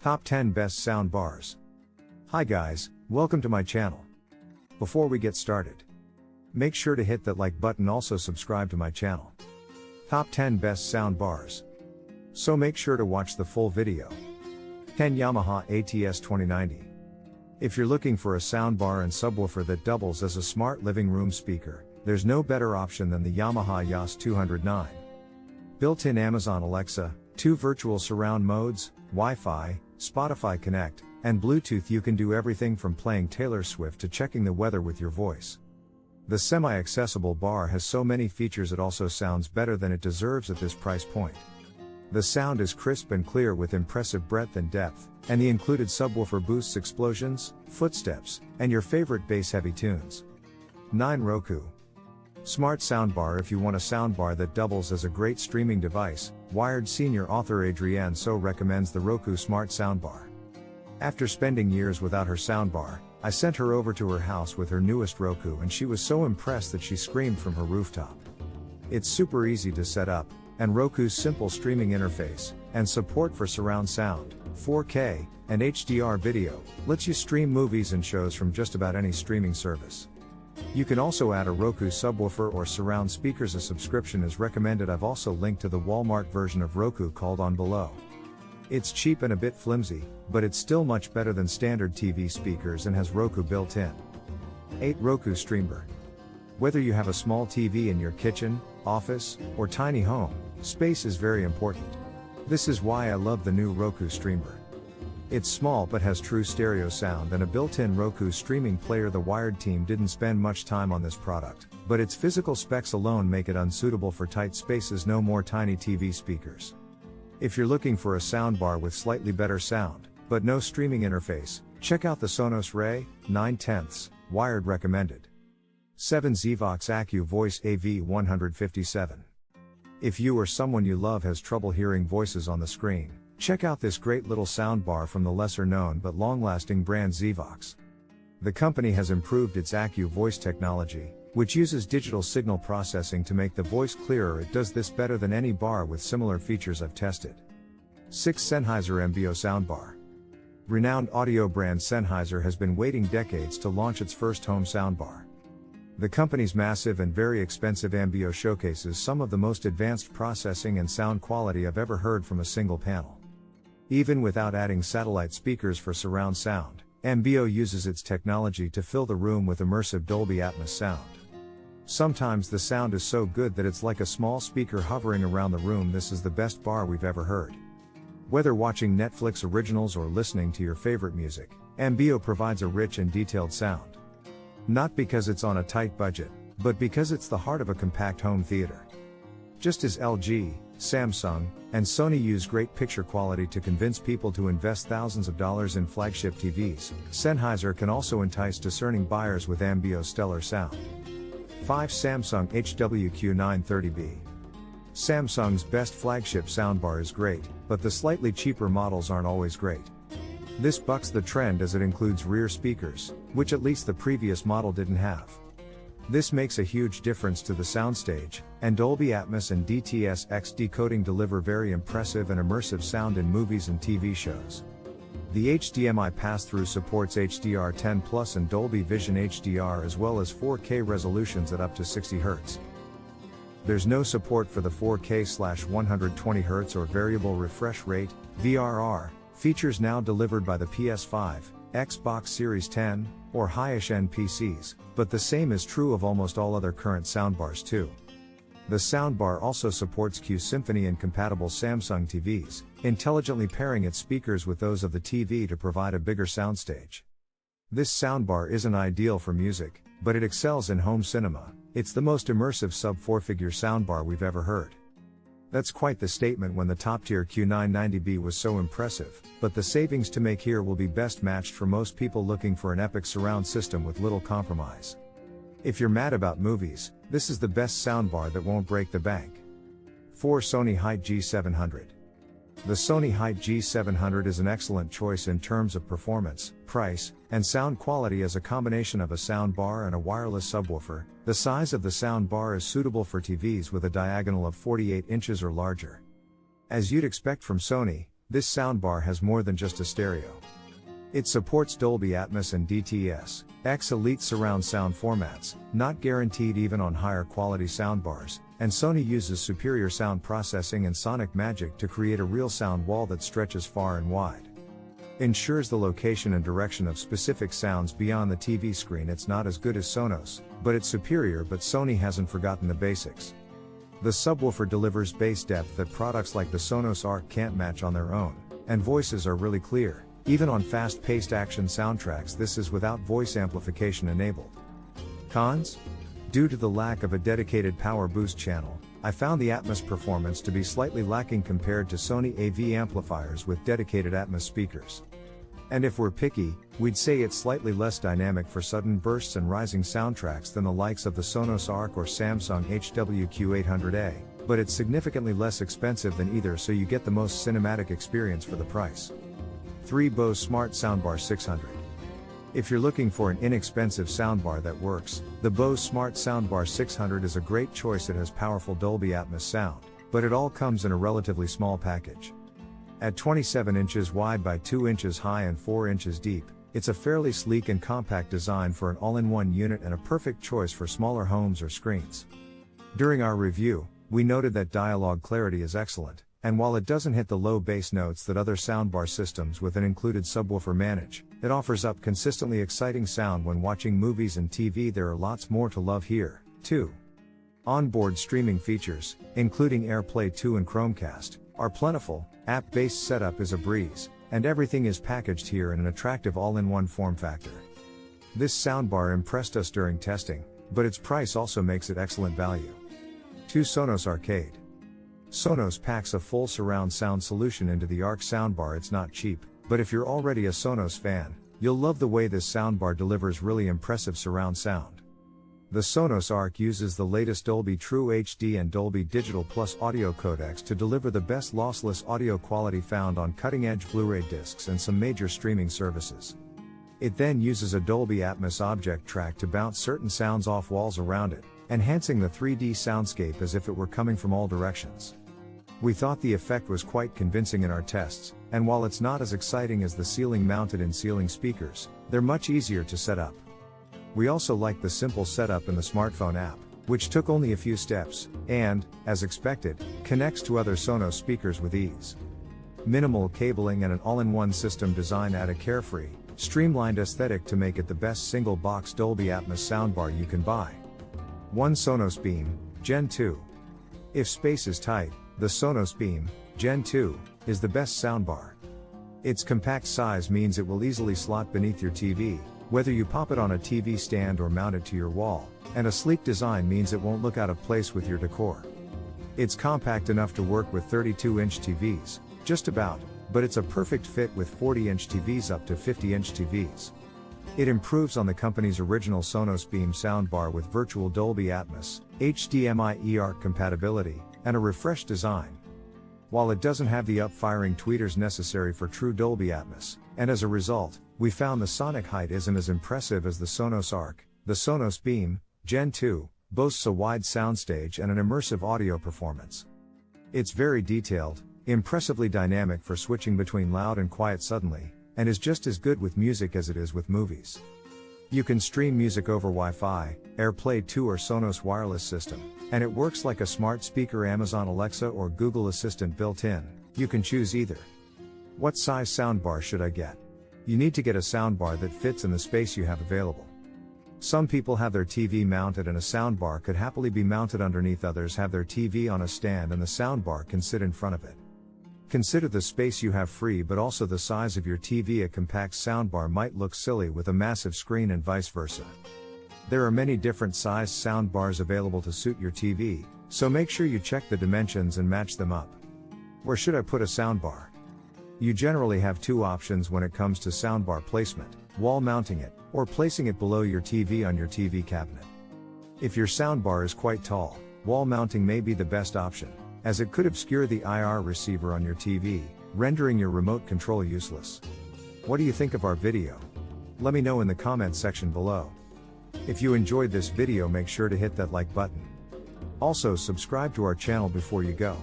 Top 10 Best Sound Bars. Hi guys, welcome to my channel. Before we get started, make sure to hit that like button, also subscribe to my channel. Top 10 Best Sound Bars. So make sure to watch the full video. 10 Yamaha ATS 2090. If you're looking for a soundbar and subwoofer that doubles as a smart living room speaker, there's no better option than the Yamaha YAS 209. Built-in Amazon Alexa, 2 virtual surround modes, Wi-Fi, Spotify Connect, and Bluetooth. You can do everything from playing Taylor Swift to checking the weather with your voice. The semi-accessible bar has so many features, it also sounds better than it deserves at this price point. The sound is crisp and clear with impressive breadth and depth, and the included subwoofer boosts explosions, footsteps, and your favorite bass-heavy tunes. 9 Roku. Smart soundbar. If you want a soundbar that doubles as a great streaming device, Wired senior author Adrienne So recommends the Roku Smart Soundbar. After spending years without her soundbar, I sent her over to her house with her newest Roku, and she was so impressed that she screamed from her rooftop. It's super easy to set up, and Roku's simple streaming interface, and support for surround sound, 4K, and HDR video, lets you stream movies and shows from just about any streaming service. You can also add a Roku subwoofer or surround speakers. A subscription is recommended. I've also linked to the Walmart version of Roku called On below. It's cheap and a bit flimsy, but it's still much better than standard TV speakers and has Roku built in. 8 Roku Streamer. Whether you have a small TV in your kitchen, office, or tiny home, space is very important. This is why I love the new Roku Streamer. It's small but has true stereo sound and a built-in Roku streaming player. The Wired team didn't spend much time on this product, but its physical specs alone make it unsuitable for tight spaces. No more tiny TV speakers. If you're looking for a soundbar with slightly better sound, but no streaming interface, check out the Sonos Ray 9/10, Wired recommended. 7 Zvox Accu Voice AV157. If you or someone you love has trouble hearing voices on the screen, check out this great little soundbar from the lesser known but long-lasting brand Zvox. The company has improved its Accu Voice technology, which uses digital signal processing to make the voice clearer. It does this better than any bar with similar features I've tested. 6 Sennheiser MBO Soundbar. Renowned audio brand Sennheiser has been waiting decades to launch its first home soundbar. The company's massive and very expensive MBO showcases some of the most advanced processing and sound quality I've ever heard from a single panel. Even without adding satellite speakers for surround sound, MBO uses its technology to fill the room with immersive Dolby Atmos sound. Sometimes the sound is so good that it's like a small speaker hovering around the room. This is the best bar we've ever heard. Whether watching Netflix originals or listening to your favorite music, MBO provides a rich and detailed sound. Not because it's on a tight budget, but because it's the heart of a compact home theater. Just as LG, Samsung, and Sony use great picture quality to convince people to invest thousands of dollars in flagship TVs, Sennheiser can also entice discerning buyers with MBO's stellar sound. 5 Samsung HWQ930B. Samsung's best flagship soundbar is great, but the slightly cheaper models aren't always great. This bucks the trend as it includes rear speakers, which at least the previous model didn't have. This makes a huge difference to the soundstage, and Dolby Atmos and DTS-X decoding deliver very impressive and immersive sound in movies and TV shows. The HDMI pass-through supports HDR10 Plus and Dolby Vision HDR as well as 4K resolutions at up to 60 Hz. There's no support for the 4K/120 Hz or variable refresh rate, VRR, features now delivered by the PS5, Xbox Series 10, or high-end PCs, but the same is true of almost all other current soundbars too. The soundbar also supports Q Symphony and compatible Samsung TVs, intelligently pairing its speakers with those of the TV to provide a bigger soundstage. This soundbar isn't ideal for music, but it excels in home cinema. It's the most immersive sub-4-figure soundbar we've ever heard. That's quite the statement when the top-tier Q990B was so impressive, but the savings to make here will be best matched for most people looking for an epic surround system with little compromise. If you're mad about movies, this is the best soundbar that won't break the bank. 4 Sony Hyte G700. The Sony Hyte G700 is an excellent choice in terms of performance, price, and sound quality. As a combination of a soundbar and a wireless subwoofer, the size of the soundbar is suitable for TVs with a diagonal of 48 inches or larger. As you'd expect from Sony, This soundbar has more than just a stereo. It supports Dolby Atmos and DTS X Elite surround sound formats, not guaranteed even on higher quality soundbars, and Sony uses superior sound processing and sonic magic to create a real sound wall that stretches far and wide. Ensures the location and direction of specific sounds beyond the TV screen. It's not as good as Sonos, but it's superior. But Sony hasn't forgotten the basics. The subwoofer delivers bass depth that products like the Sonos Arc can't match on their own, and voices are really clear. Even on fast-paced action soundtracks, this is without voice amplification enabled. Cons? Due to the lack of a dedicated power boost channel, I found the Atmos performance to be slightly lacking compared to Sony AV amplifiers with dedicated Atmos speakers. And if we're picky, we'd say it's slightly less dynamic for sudden bursts and rising soundtracks than the likes of the Sonos Arc or Samsung HWQ800A, but it's significantly less expensive than either, so you get the most cinematic experience for the price. 3. Bose Smart Soundbar 600. If you're looking for an inexpensive soundbar that works, the Bose Smart Soundbar 600 is a great choice. It has powerful Dolby Atmos sound, but it all comes in a relatively small package. At 27 inches wide by 2 inches high and 4 inches deep, it's a fairly sleek and compact design for an all-in-one unit and a perfect choice for smaller homes or screens. During our review, we noted that dialogue clarity is excellent, and while it doesn't hit the low bass notes that other soundbar systems with an included subwoofer manage, it offers up consistently exciting sound when watching movies and TV. There are lots more to love here, too. Onboard streaming features, including AirPlay 2 and Chromecast, are plentiful. App-based setup is a breeze, and everything is packaged here in an attractive all-in-one form factor. This soundbar impressed us during testing, but its price also makes it excellent value. 2. Sonos Arcade. Sonos packs a full surround sound solution into the Arc soundbar. It's not cheap, but if you're already a Sonos fan, you'll love the way this soundbar delivers really impressive surround sound. The Sonos Arc uses the latest Dolby True HD and Dolby Digital Plus audio codecs to deliver the best lossless audio quality found on cutting-edge Blu-ray discs and some major streaming services. It then uses a Dolby Atmos object track to bounce certain sounds off walls around it, enhancing the 3D soundscape as if it were coming from all directions. We thought the effect was quite convincing in our tests, and while it's not as exciting as the ceiling-mounted in-ceiling speakers, they're much easier to set up. We also like the simple setup in the smartphone app, which took only a few steps, and, as expected, connects to other Sonos speakers with ease. Minimal cabling and an all-in-one system design add a carefree, streamlined aesthetic to make it the best single-box Dolby Atmos soundbar you can buy. 1. Sonos Beam, Gen 2. If space is tight, the Sonos Beam, Gen 2, is the best soundbar. Its compact size means it will easily slot beneath your TV, whether you pop it on a TV stand or mount it to your wall, and a sleek design means it won't look out of place with your decor. It's compact enough to work with 32-inch TVs, just about, but it's a perfect fit with 40-inch TVs up to 50-inch TVs. It improves on the company's original Sonos Beam soundbar with virtual Dolby Atmos, HDMI eARC compatibility, and a refreshed design. While it doesn't have the up-firing tweeters necessary for true Dolby Atmos, and as a result, we found the sonic height isn't as impressive as the Sonos Arc, the Sonos Beam, Gen 2, boasts a wide soundstage and an immersive audio performance. It's very detailed, impressively dynamic for switching between loud and quiet suddenly, and is just as good with music as it is with movies. You can stream music over Wi-Fi, AirPlay 2 or Sonos wireless system, and it works like a smart speaker, Amazon Alexa or Google Assistant built in. You can choose either. What size soundbar should I get? You need to get a soundbar that fits in the space you have available. Some people have their TV mounted and a soundbar could happily be mounted underneath. Others have their TV on a stand and the soundbar can sit in front of it. Consider the space you have free but also the size of your TV. A compact soundbar might look silly with a massive screen and vice versa. There are many different sized soundbars available to suit your TV, so make sure you check the dimensions and match them up. Where should I put a soundbar? You generally have two options when it comes to soundbar placement: wall mounting it, or placing it below your TV on your TV cabinet. If your soundbar is quite tall, wall mounting may be the best option, as it could obscure the IR receiver on your TV, rendering your remote control useless. What do you think of our video? Let me know in the comments section below. If you enjoyed this video, make sure to hit that like button. Also subscribe to our channel before you go.